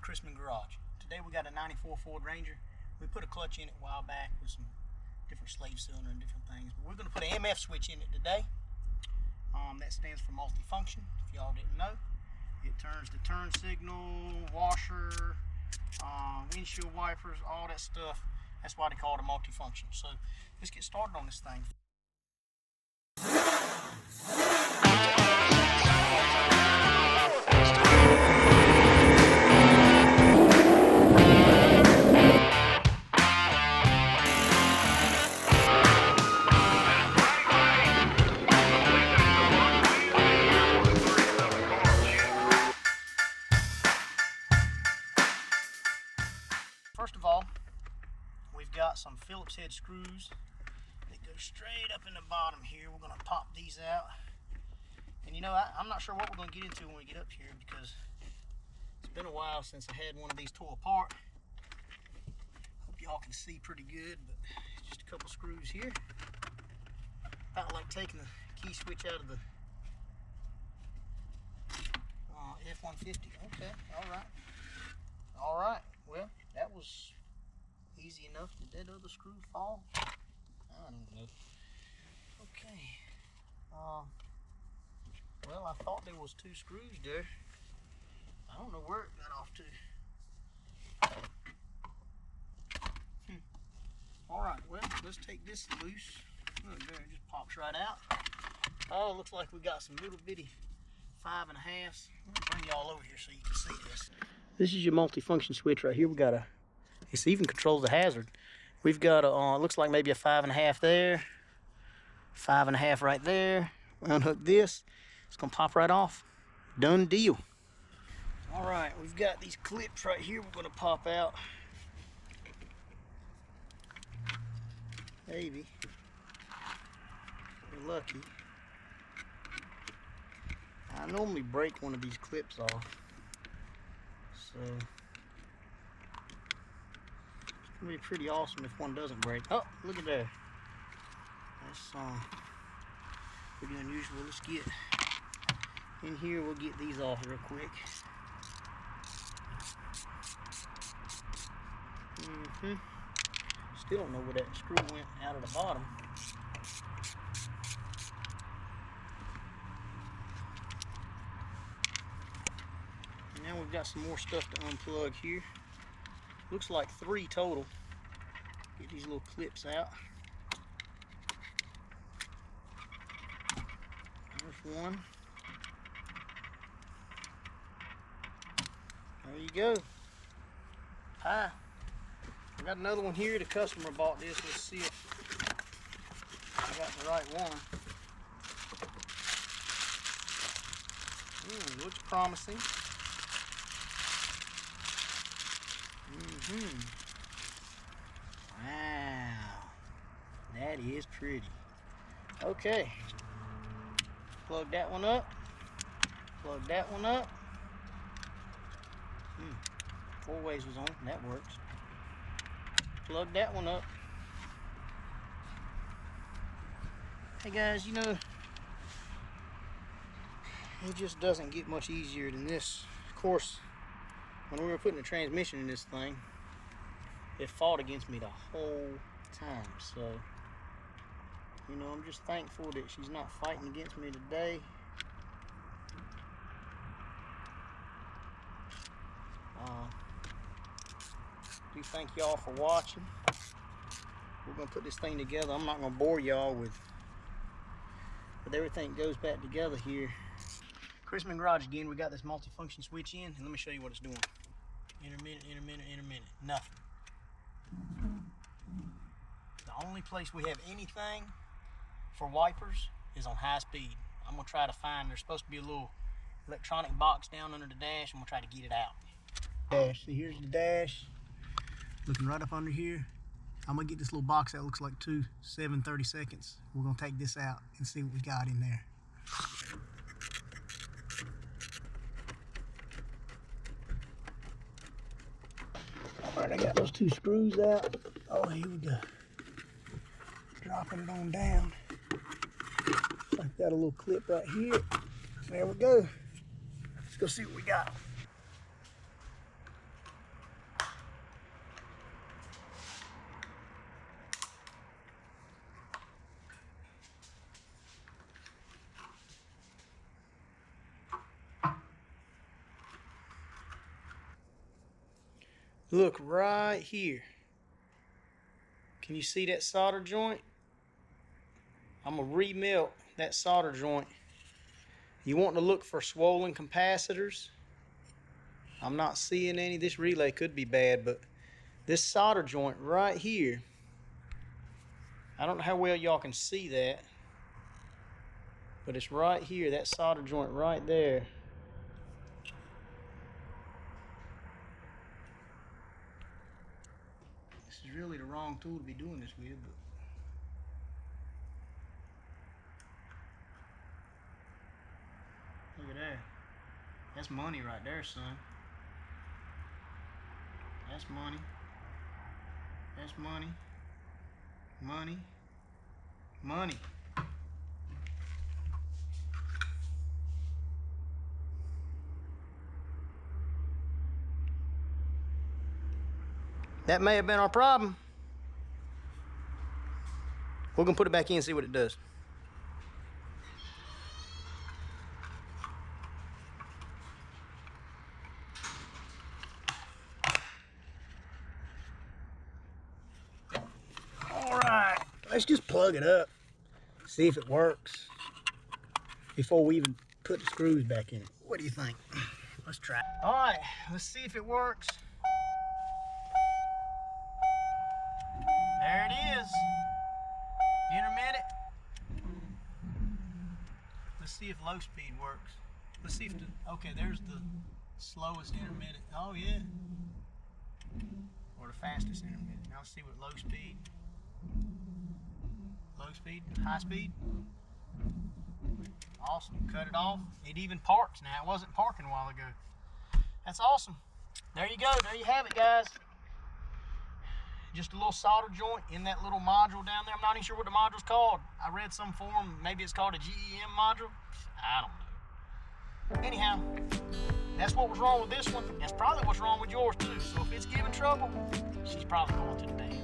Chrisman Garage. Today we got a 94 Ford Ranger. We put a clutch in it a while back with some different slave cylinder and different things. But we're going to put an MF switch in it today. That stands for multifunction, if y'all didn't know. It turns the turn signal, washer, windshield wipers, all that stuff. That's why they call it a multifunction. So let's get started on this thing. First of all, we've got some Phillips head screws that go straight up in the bottom here. We're going to pop these out. And you know, I'm not sure what we're going to get into when we get up here because it's been a while since I had one of these tore apart. Hope y'all can see pretty good, but just a couple screws here. About like taking the key switch out of the F-150. Okay, all right. Well, that was easy enough. Did that other screw fall? I don't know. Okay. Well, I thought there was two screws there. I don't know where it got off to. All right. Well, let's take this loose. Look there, it just pops right out. Oh, looks like we got some little bitty 5.5s. Let me bring y'all over here so you can see this. This is your multifunction switch right here. We got it even controls the hazard. We've got a, looks like maybe a 5.5 there, 5.5 right there. Unhook this, it's gonna pop right off. Done deal. All right, we've got these clips right here we're gonna pop out. Maybe, if we're lucky. I normally break one of these clips off. So it's gonna be pretty awesome if one doesn't break. Oh, look at there. That's pretty unusual. Let's get in here. We'll get these off real quick. Still don't know where that screw went out of the bottom. Now we've got some more stuff to unplug here. Looks like 3 total. Get these little clips out. There's one. There you go. Hi. I got another one here. The customer bought this. Let's see if I got the right one. Looks promising. Wow, that is pretty. Okay, plug that one up. Plug that one up. 4 ways was on. That works. Plug that one up. Hey guys, you know, it just doesn't get much easier than this. Of course, when we were putting the transmission in this thing, it fought against me the whole time. So, you know, I'm just thankful that she's not fighting against me today. Do thank y'all for watching. We're gonna put this thing together. I'm not gonna bore y'all with everything that goes back together here. Chrisman Garage again. We got this multifunction switch in, and let me show you what it's doing. Intermittent, nothing. The only place we have anything for wipers is on high speed. I'm gonna try to find, there's supposed to be a little electronic box down under the dash. I'm gonna try to get it out. Dash, see, here's the dash. Looking right up under here. I'm gonna get this little box that looks like 2 7/30 seconds. We're gonna take this out and see what we got in there. All right, I got those 2 screws out. Oh, here we go. Dropping it on down. I've got a little clip right here. There we go. Let's go see what we got. Look right here. Can you see that solder joint? I'm gonna remelt that solder joint. You want to look for swollen capacitors. I'm not seeing any. This relay could be bad, but this solder joint right here, I don't know how well y'all can see that, but it's right here, that solder joint right there. This is really the wrong tool to be doing this with, but look at that. That's money right there, son. That's money. That's money. Money. Money. That may have been our problem. We're gonna put it back in and see what it does. Let's just plug it up, see if it works before we even put the screws back in it. What do you think? Let's try. All right, let's see if it works. There it is. Intermittent. Let's see if low speed works. Let's see if okay, there's the slowest intermittent. Oh yeah. Or the fastest intermittent. Now let's see what low speed. Low speed, high speed. Awesome. Cut it off. It even parks now. It wasn't parking a while ago. That's awesome. There you go. There you have it, guys. Just a little solder joint in that little module down there. I'm not even sure what the module's called. I read some form. Maybe it's called a GEM module. I don't know. Anyhow, that's what was wrong with this one. That's probably what's wrong with yours too. So if it's giving trouble, she's probably going to the band.